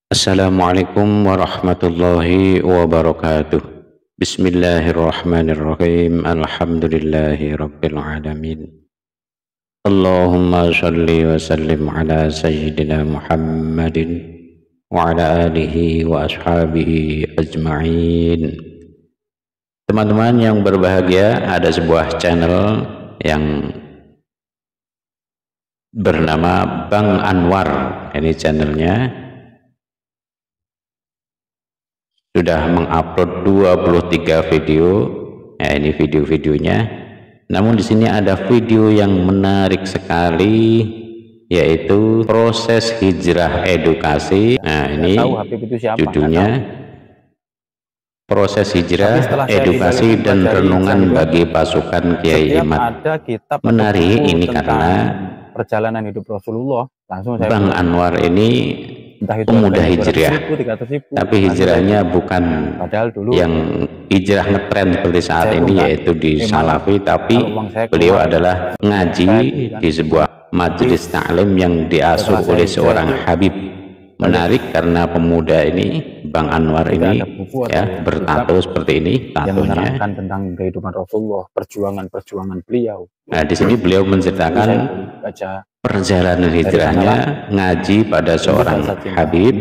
Assalamualaikum warahmatullahi wabarakatuh. Bismillahirrahmanirrahim. Alhamdulillahi rabbil alamin. Allahumma salli wa sallim ala sayyidina Muhammadin wa ala alihi wa ashabihi ajma'in. Teman-teman yang berbahagia, ada sebuah channel yang bernama Bang Anwar. Ini channelnya sudah mengupload 23 video. Ya, ini video-videonya. Namun di sini ada video yang menarik sekali, yaitu proses hijrah edukasi. Nah, ini judulnya proses hijrah edukasi dan renungan bagi pasukan Kiai Himmat. Menarik ini karena perjalanan hidup Rasulullah. Langsung saya Bang Anwar ini pemuda hijrah, tapi hijrahnya bukan yang hijrah ngetren seperti saat ini, yaitu di Salafi, tapi beliau adalah ngaji di sebuah majelis ta'lim yang diasuh oleh seorang Habib. Menarik karena pemuda ini, Bang Anwar ini, ya, bertato seperti ini, tatonya tentang kehidupan Rasulullah, perjuangan beliau. Nah, di sini beliau menceritakan perjalanan hijrahnya, ngaji pada seorang Habib.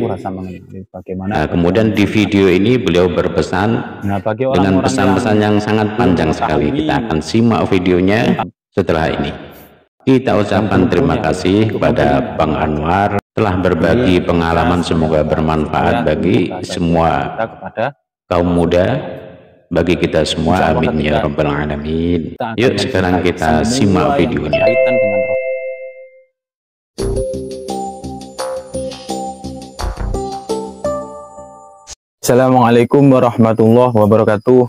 Nah, kemudian di video ini beliau berpesan dengan pesan-pesan yang sangat panjang sekali. Kita akan simak videonya setelah ini. Kita ucapkan terima kasih kepada Bang Anwar telah berbagi pengalaman, semoga bermanfaat bagi semua kaum muda, bagi kita semua, amin ya rabbal alamin. Yuk sekarang kita simak videonya. Assalamualaikum warahmatullahi wabarakatuh.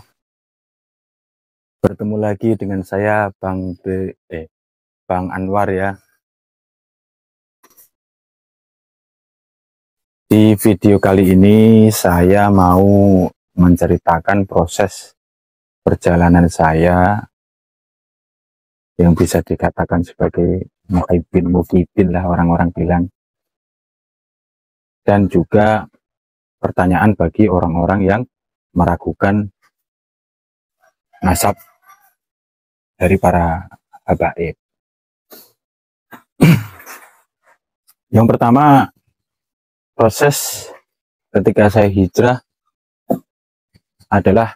Bertemu lagi dengan saya Bang Anwar ya. Di video kali ini saya mau menceritakan proses perjalanan saya yang bisa dikatakan sebagai mukibin lah orang-orang bilang, dan juga pertanyaan bagi orang-orang yang meragukan nasab dari para habaib. Yang pertama, proses ketika saya hijrah adalah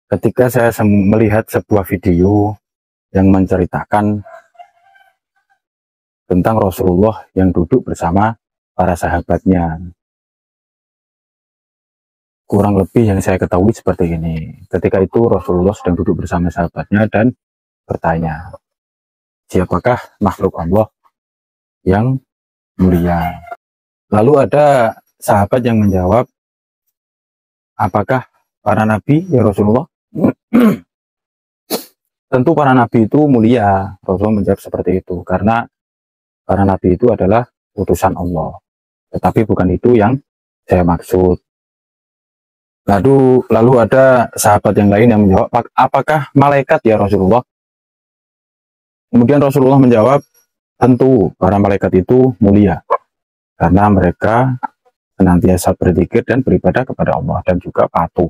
ketika saya melihat sebuah video yang menceritakan tentang Rasulullah yang duduk bersama para sahabatnya. Kurang lebih yang saya ketahui seperti ini. Ketika itu Rasulullah sedang duduk bersama sahabatnya dan bertanya, siapakah makhluk Allah yang mulia? Lalu ada sahabat yang menjawab, apakah para nabi ya Rasulullah? Tentu para nabi itu mulia. Rasulullah menjawab seperti itu, karena para nabi itu adalah utusan Allah. Tetapi bukan itu yang saya maksud. Lalu ada sahabat yang lain yang menjawab, apakah malaikat ya Rasulullah? Kemudian Rasulullah menjawab, tentu para malaikat itu mulia, karena mereka senantiasa berzikir dan beribadah kepada Allah dan juga patuh.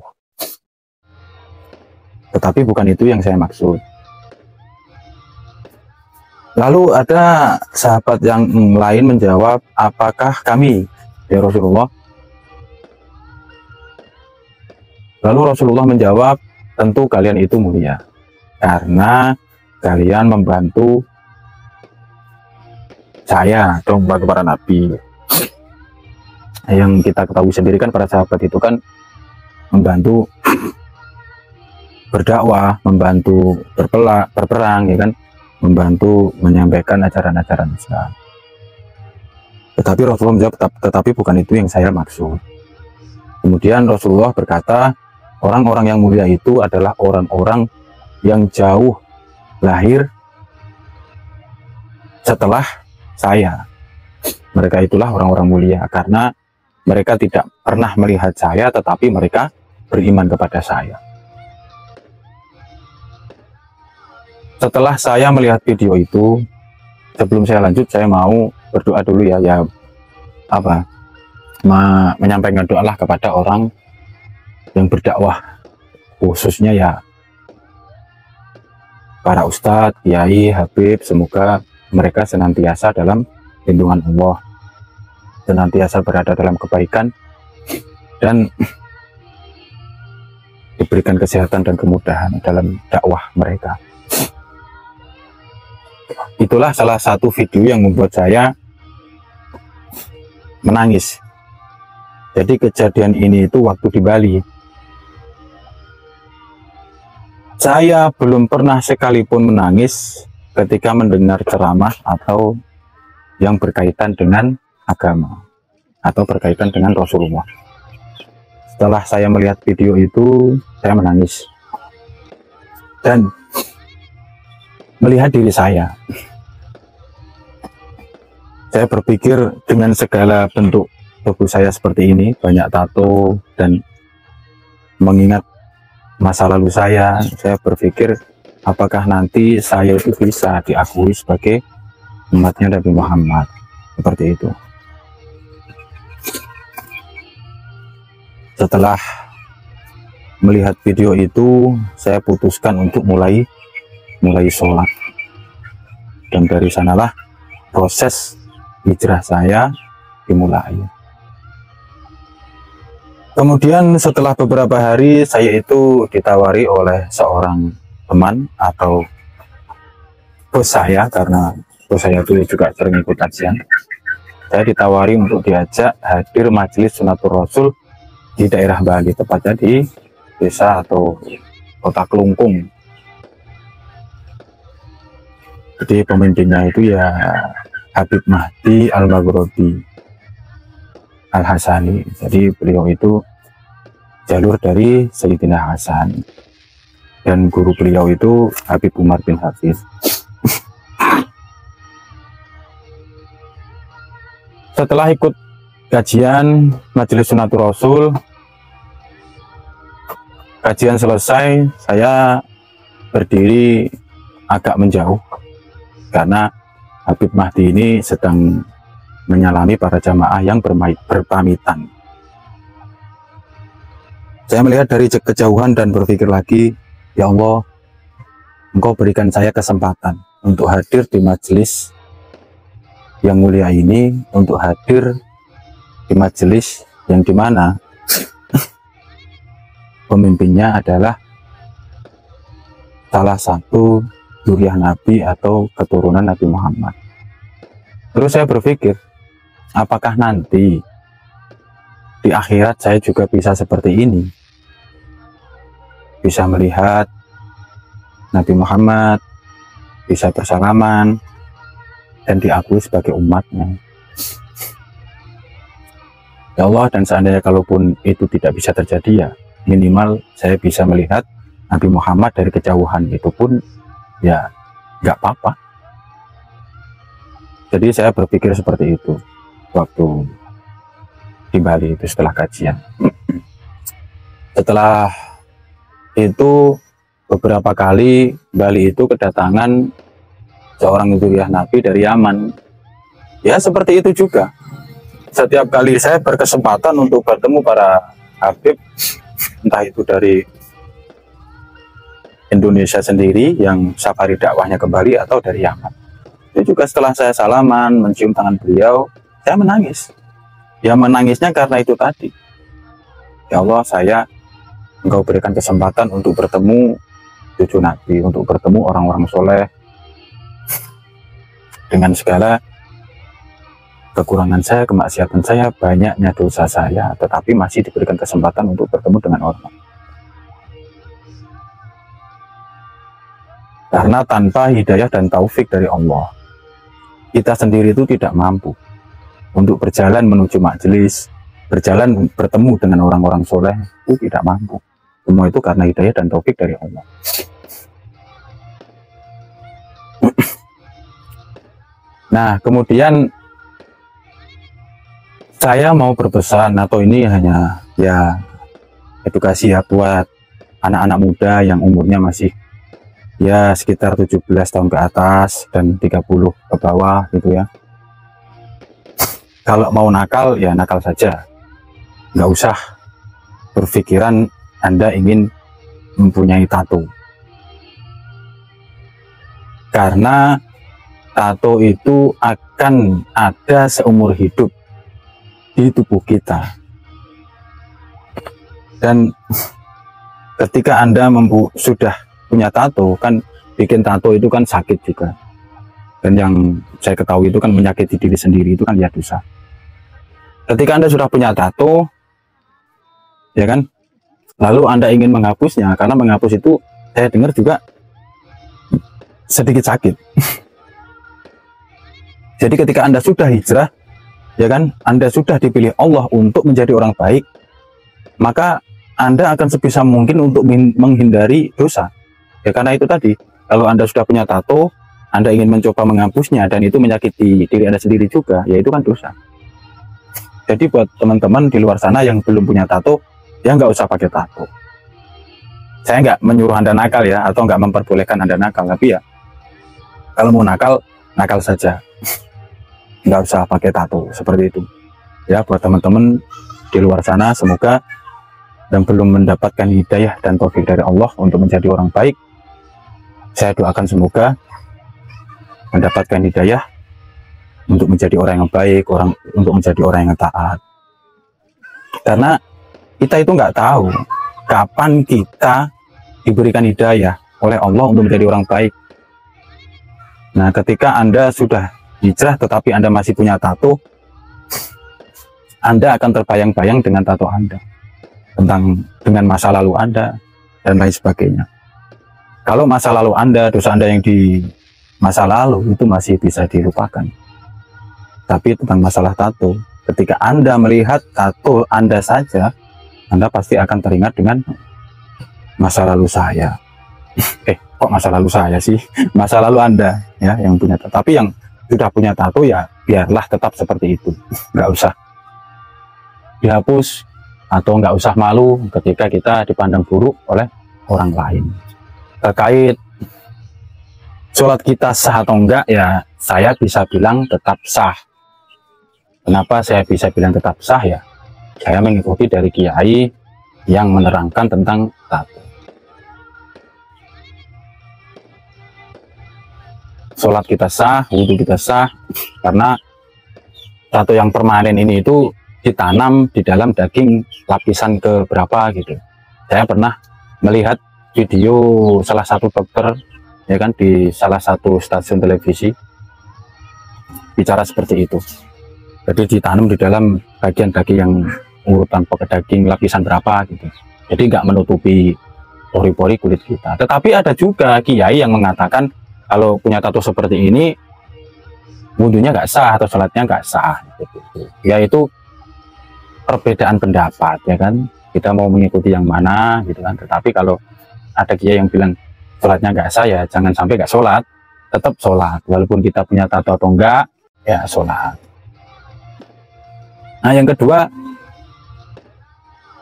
Tetapi bukan itu yang saya maksud. Lalu ada sahabat yang lain menjawab, apakah kami ya Rasulullah? Lalu Rasulullah menjawab, tentu kalian itu mulia, karena kalian membantu saya atau membantu para nabi. Yang kita ketahui sendiri kan para sahabat itu kan membantu berdakwah, membantu berperang, ya kan, membantu menyampaikan ajaran-ajaran Islam. Tetapi Rasulullah menjawab, tetapi bukan itu yang saya maksud. Kemudian Rasulullah berkata, orang-orang yang mulia itu adalah orang-orang yang jauh lahir setelah saya. Mereka itulah orang-orang mulia, karena mereka tidak pernah melihat saya, tetapi mereka beriman kepada saya. Setelah saya melihat video itu, sebelum saya lanjut, saya mau berdoa dulu ya. menyampaikan doa lah kepada orang yang berdakwah, khususnya ya para ustadz, kiai, habib. Semoga mereka senantiasa dalam lindungan Allah, senantiasa berada dalam kebaikan dan diberikan kesehatan dan kemudahan dalam dakwah mereka. Itulah salah satu video yang membuat saya menangis. Jadi kejadian ini itu waktu di Bali. Saya belum pernah sekalipun menangis ketika mendengar ceramah atau yang berkaitan dengan agama atau berkaitan dengan Rasulullah. Setelah saya melihat video itu, saya menangis dan melihat diri saya. Saya berpikir dengan segala bentuk tubuh saya seperti ini, banyak tato, dan mengingat masa lalu saya berpikir apakah nanti saya itu bisa diakui sebagai umatnya Nabi Muhammad, seperti itu. Setelah melihat video itu, saya putuskan untuk mulai sholat, dan dari sanalah proses hijrah saya dimulai. Kemudian setelah beberapa hari, saya itu ditawari oleh seorang teman atau bos saya, karena bos saya itu juga sering ikut kajian. Saya ditawari untuk diajak hadir majelis Sunatul Rasul di daerah Bali, tepatnya di desa atau kota Kelungkung. Jadi pemimpinnya itu ya Habib Mahdi Al-Maghribi Al-Hasani. Jadi beliau itu jalur dari Sayyidina Hasan, dan guru beliau itu Habib Umar bin Hafiz. Setelah ikut kajian Majelis Sunatul Rasul, kajian selesai, saya berdiri agak menjauh karena Habib Mahdi ini sedang menyalami para jamaah yang berpamitan. Saya melihat dari kejauhan dan berpikir lagi, ya Allah, Engkau berikan saya kesempatan untuk hadir di majelis yang mulia ini, untuk hadir di majelis yang dimana pemimpinnya adalah salah satu zuriyah Nabi atau keturunan Nabi Muhammad. Terus saya berpikir, apakah nanti di akhirat saya juga bisa seperti ini, bisa melihat Nabi Muhammad, bisa bersalaman dan diakui sebagai umatnya. Ya Allah, dan seandainya kalaupun itu tidak bisa terjadi, ya minimal saya bisa melihat Nabi Muhammad dari kejauhan, itu pun ya nggak apa-apa. Jadi saya berpikir seperti itu waktu di Bali itu setelah kajian. Setelah itu beberapa kali Bali itu kedatangan seorang zuriyah Nabi dari Yaman. Ya seperti itu juga. Setiap kali saya berkesempatan untuk bertemu para habib, entah itu dari Indonesia sendiri yang safari dakwahnya ke Bali atau dari Yaman, itu juga setelah saya salaman, mencium tangan beliau, saya menangis. Ya menangisnya karena itu tadi. Ya Allah, Engkau berikan kesempatan untuk bertemu cucu Nabi, untuk bertemu orang-orang soleh, dengan segala kekurangan saya, kemaksiatan saya, banyaknya dosa saya, tetapi masih diberikan kesempatan untuk bertemu dengan orang. Karena tanpa hidayah dan taufik dari Allah, kita sendiri itu tidak mampu untuk berjalan menuju majelis, berjalan bertemu dengan orang-orang soleh, itu tidak mampu. Semua itu karena hidayah dan taufik dari Allah. Nah, kemudian saya mau berpesan, atau ini hanya ya edukasi ya buat anak-anak muda yang umurnya masih ya sekitar 17 tahun ke atas dan 30 ke bawah gitu ya. Kalau mau nakal, ya nakal saja. Nggak usah berpikiran Anda ingin mempunyai tato. Karena tato itu akan ada seumur hidup di tubuh kita. Dan ketika Anda sudah punya tato, kan bikin tato itu kan sakit juga. Dan yang saya ketahui itu kan menyakiti diri sendiri, itu kan ya dosa. Ketika Anda sudah punya tato, ya kan, lalu Anda ingin menghapusnya, karena menghapus itu saya dengar juga sedikit sakit. Jadi ketika Anda sudah hijrah, ya kan, Anda sudah dipilih Allah untuk menjadi orang baik, maka Anda akan sebisa mungkin untuk menghindari dosa. Ya karena itu tadi, kalau Anda sudah punya tato, Anda ingin mencoba menghapusnya dan itu menyakiti diri Anda sendiri juga, ya itu kan dosa. Jadi buat teman-teman di luar sana yang belum punya tato, ya nggak usah pakai tato. Saya nggak menyuruh Anda nakal ya, atau nggak memperbolehkan Anda nakal, tapi ya kalau mau nakal, nakal saja. Nggak usah pakai tato seperti itu. Ya buat teman-teman di luar sana, semoga yang belum mendapatkan hidayah dan taufik dari Allah untuk menjadi orang baik, saya doakan semoga mendapatkan hidayah untuk menjadi orang yang baik, untuk menjadi orang yang taat. Karena kita itu nggak tahu kapan kita diberikan hidayah oleh Allah untuk menjadi orang baik. Nah, ketika Anda sudah hijrah tetapi Anda masih punya tato, Anda akan terbayang-bayang dengan tato Anda, dengan masa lalu Anda dan lain sebagainya. Kalau masa lalu Anda, dosa Anda yang di masa lalu itu masih bisa dilupakan. Tapi tentang masalah tato, ketika Anda melihat tato Anda saja, Anda pasti akan teringat dengan masa lalu saya. Kok masa lalu saya sih? Masa lalu Anda ya yang punya tato. Tapi yang sudah punya tato ya biarlah tetap seperti itu. Nggak usah dihapus atau nggak usah malu ketika kita dipandang buruk oleh orang lain. Terkait sholat kita sah atau enggak, ya saya bisa bilang tetap sah. Kenapa saya bisa bilang tetap sah? Ya saya mengikuti dari kiai yang menerangkan tentang tato. Sholat kita sah, wudhu kita sah, karena tato yang permanen ini itu ditanam di dalam daging lapisan ke berapa gitu. Saya pernah melihat video salah satu dokter ya kan di salah satu stasiun televisi bicara seperti itu. Jadi ditanam di dalam bagian daging yang urutan pokok daging lapisan berapa gitu. Jadi nggak menutupi pori-pori kulit kita. Tetapi ada juga kiai yang mengatakan kalau punya tato seperti ini wudhunya nggak sah atau sholatnya nggak sah gitu. Yaitu perbedaan pendapat ya kan, kita mau mengikuti yang mana gitu kan. Tetapi kalau ada kiai yang bilang sholatnya nggak sah, ya jangan sampai nggak sholat, tetap sholat walaupun kita punya tato atau enggak, ya sholat. Nah yang kedua,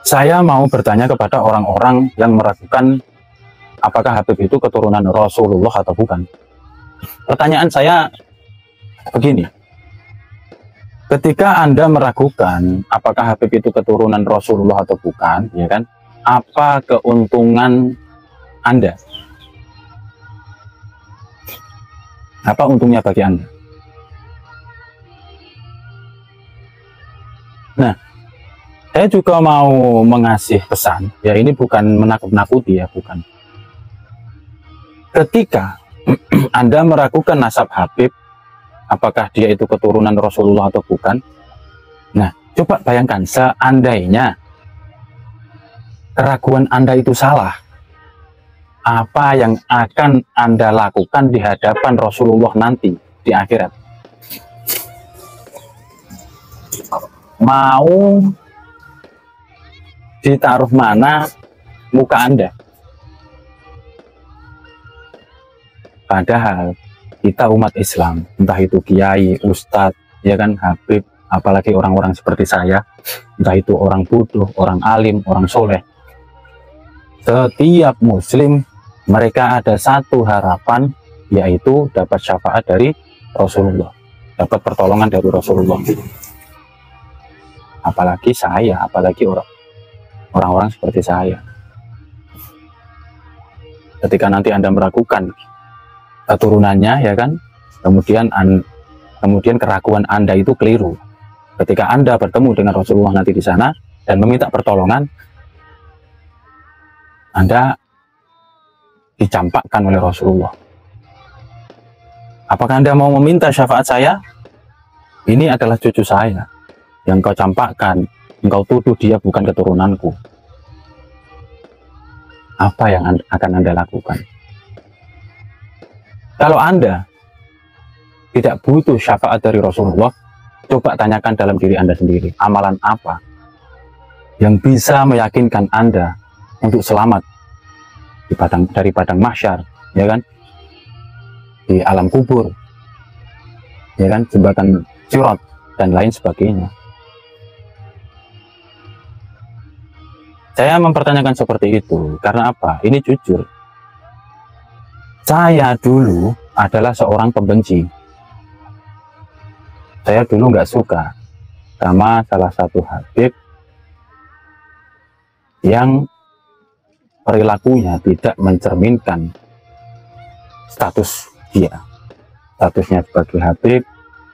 saya mau bertanya kepada orang-orang yang meragukan apakah Habib itu keturunan Rasulullah atau bukan. Pertanyaan saya begini, ketika Anda meragukan apakah Habib itu keturunan Rasulullah atau bukan, ya kan, apa keuntungan Anda? Apa untungnya bagi Anda? Nah, saya juga mau mengasih pesan, ya ini bukan menakut-nakuti ya, bukan. Ketika Anda meragukan nasab Habib, apakah dia itu keturunan Rasulullah atau bukan, nah coba bayangkan seandainya keraguan Anda itu salah, apa yang akan Anda lakukan di hadapan Rasulullah nanti di akhirat? Mau ditaruh mana muka Anda? Padahal kita umat Islam, entah itu kiai, ustadz, ya kan, Habib, apalagi orang-orang seperti saya, entah itu orang bodoh, orang alim, orang soleh, setiap muslim mereka ada satu harapan, yaitu dapat syafaat dari Rasulullah, dapat pertolongan dari Rasulullah. apalagi saya, apalagi orang-orang seperti saya. Ketika nanti Anda meragukan keturunannya, ya kan, kemudian keraguan Anda itu keliru. Ketika Anda bertemu dengan Rasulullah nanti di sana dan meminta pertolongan, Anda dicampakkan oleh Rasulullah. Apakah Anda mau meminta syafaat saya? Ini adalah cucu saya yang kau campakkan, engkau tuduh dia bukan keturunanku. Apa yang akan Anda lakukan? Kalau Anda tidak butuh syafaat dari Rasulullah, coba tanyakan dalam diri Anda sendiri, amalan apa yang bisa meyakinkan Anda untuk selamat dari padang mahsyar, ya kan, di alam kubur, ya kan, jembatan sirat dan lain sebagainya. Saya mempertanyakan seperti itu karena apa? Ini jujur, saya dulu adalah seorang pembenci. Saya dulu nggak suka sama salah satu habib yang perilakunya tidak mencerminkan status dia. Statusnya sebagai habib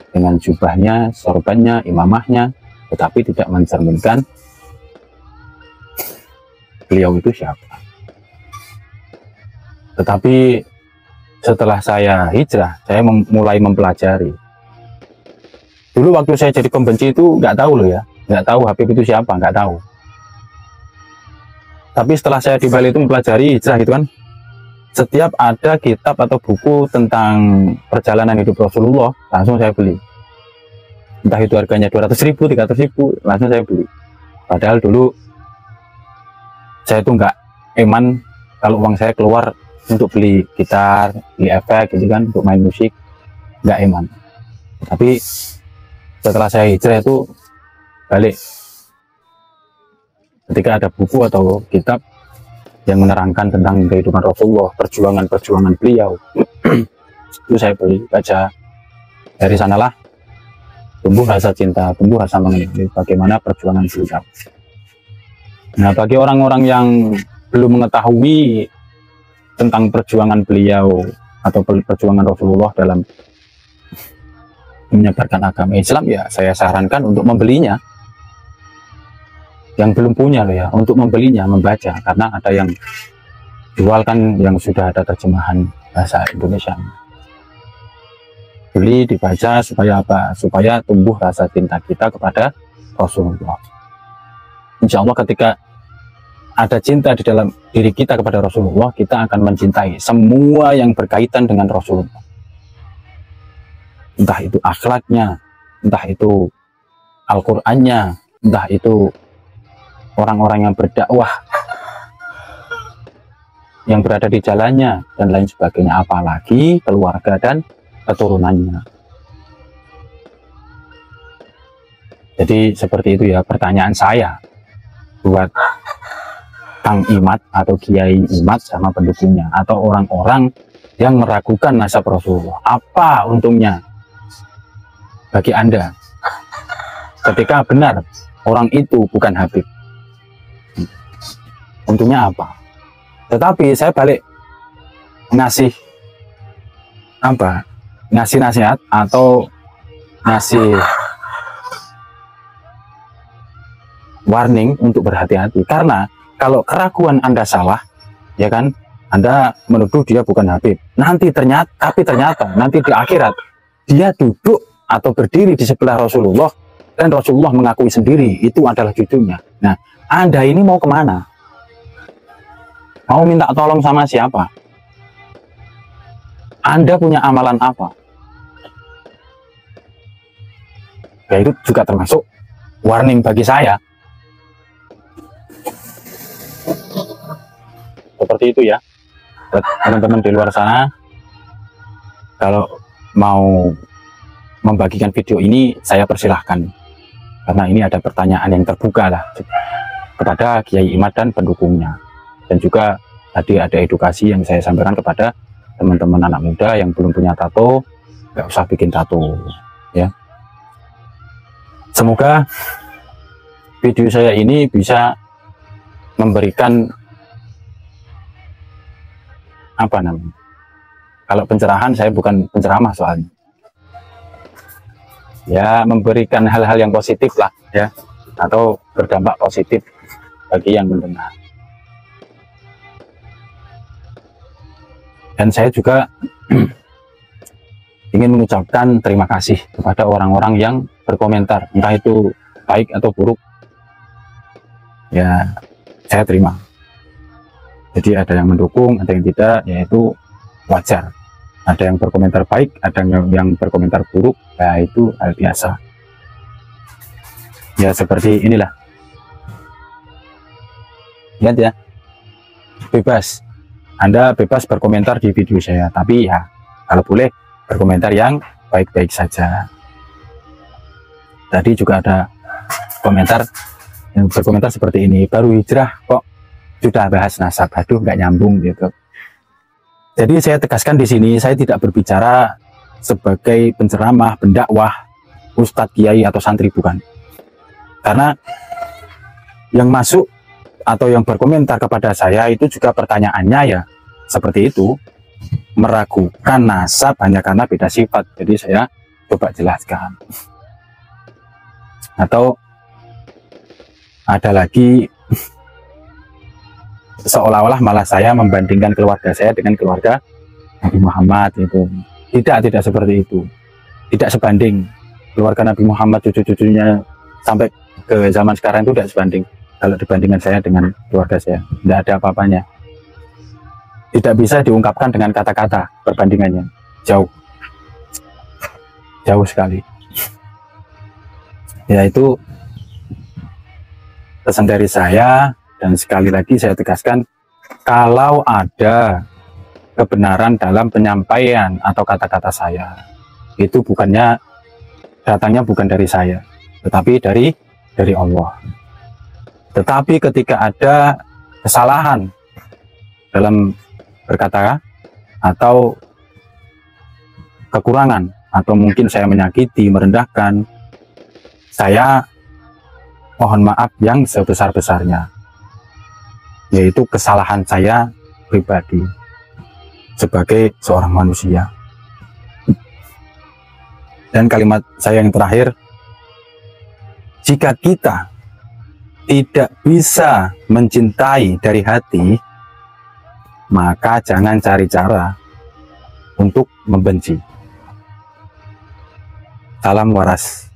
dengan jubahnya, sorbannya, imamahnya, tetapi tidak mencerminkan beliau itu siapa. Tetapi setelah saya hijrah, saya mulai mempelajari. Dulu waktu saya jadi pembenci itu nggak tahu loh ya, nggak tahu Habib itu siapa, nggak tahu. Tapi setelah saya di Bali itu mempelajari hijrah gitu kan, setiap ada kitab atau buku tentang perjalanan hidup Rasulullah, langsung saya beli. Entah itu harganya 200.000, 300.000, langsung saya beli. Padahal dulu saya itu nggak eman kalau uang saya keluar untuk beli gitar, beli efek gitu kan, untuk main musik, nggak eman. Tapi setelah saya hijrah itu balik. Ketika ada buku atau kitab yang menerangkan tentang kehidupan Rasulullah, perjuangan-perjuangan beliau, itu saya beli, baca. Dari sanalah tumbuh rasa cinta, tumbuh rasa mengenali bagaimana perjuangan beliau. Nah, bagi orang-orang yang belum mengetahui tentang perjuangan beliau atau perjuangan Rasulullah dalam menyebarkan agama Islam, ya saya sarankan untuk membelinya. Yang belum punya loh ya, untuk membelinya, membaca, karena ada yang jual kan yang sudah ada terjemahan bahasa Indonesia. Beli, dibaca, supaya apa? Supaya tumbuh rasa cinta kita kepada Rasulullah. Insya Allah ketika ada cinta di dalam diri kita kepada Rasulullah, kita akan mencintai semua yang berkaitan dengan Rasulullah. Entah itu akhlaknya, entah itu Al-Qur'annya, entah itu orang-orang yang berdakwah, yang berada di jalannya, dan lain sebagainya, apalagi keluarga dan keturunannya. Jadi seperti itu ya pertanyaan saya buat Kang Imad atau Kiai Imad sama pendukungnya, atau orang-orang yang meragukan nasab Rasulullah. Apa untungnya bagi Anda ketika benar orang itu bukan Habib? Untungnya apa? Tetapi saya balik ngasih apa? Ngasih nasihat atau ngasih warning untuk berhati-hati. Karena kalau keraguan Anda salah, ya kan, Anda menuduh dia bukan Habib. Tapi ternyata nanti di akhirat dia duduk atau berdiri di sebelah Rasulullah dan Rasulullah mengakui sendiri itu adalah cucunya. Nah, Anda ini mau kemana? Mau minta tolong sama siapa? Anda punya amalan apa? Ya itu juga termasuk warning bagi saya. Seperti itu ya. Buat teman-teman di luar sana, kalau mau membagikan video ini, saya persilahkan. Karena ini ada pertanyaan yang terbuka lah kepada Kiai Imad dan pendukungnya. Dan juga tadi ada edukasi yang saya sampaikan kepada teman-teman anak muda yang belum punya tato, nggak usah bikin tato ya. Semoga video saya ini bisa memberikan apa namanya, kalau pencerahan, saya bukan penceramah soalnya ya, memberikan hal-hal yang positif lah ya, atau berdampak positif bagi yang mendengar. Dan saya juga ingin mengucapkan terima kasih kepada orang-orang yang berkomentar, entah itu baik atau buruk ya, saya terima. Jadi ada yang mendukung, ada yang tidak, yaitu wajar. Ada yang berkomentar baik, ada yang berkomentar buruk, ya itu hal biasa. Ya seperti inilah. Lihat ya, bebas. Anda bebas berkomentar di video saya, tapi ya kalau boleh berkomentar yang baik-baik saja. Tadi juga ada komentar yang berkomentar seperti ini, baru hijrah kok sudah bahas nasab, aduh nggak nyambung gitu. Jadi saya tegaskan di sini, saya tidak berbicara sebagai penceramah, pendakwah, ustadz, kiai atau santri, bukan. Karena yang masuk atau yang berkomentar kepada saya itu juga pertanyaannya ya seperti itu, meragukan nasab hanya karena beda sifat. Jadi saya coba jelaskan. Atau ada lagi seolah-olah malah saya membandingkan keluarga saya dengan keluarga Nabi Muhammad itu. Tidak seperti itu. Tidak sebanding. Keluarga Nabi Muhammad, cucu-cucunya sampai ke zaman sekarang itu tidak sebanding. Kalau dibandingkan saya dengan keluarga saya, tidak ada apa-apanya. Tidak bisa diungkapkan dengan kata-kata perbandingannya. Jauh sekali. Ya itu pesan dari saya. Dan sekali lagi saya tegaskan, kalau ada kebenaran dalam penyampaian atau kata-kata saya, itu datangnya bukan dari saya, tetapi dari Allah. Tetapi ketika ada kesalahan dalam berkata atau kekurangan, atau mungkin saya menyakiti, merendahkan, saya mohon maaf yang sebesar-besarnya. Yaitu kesalahan saya pribadi sebagai seorang manusia. Dan kalimat saya yang terakhir, jika kita tidak bisa mencintai dari hati, maka jangan cari cara untuk membenci. Salam waras.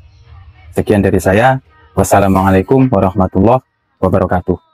Sekian dari saya. Wassalamualaikum warahmatullahi wabarakatuh.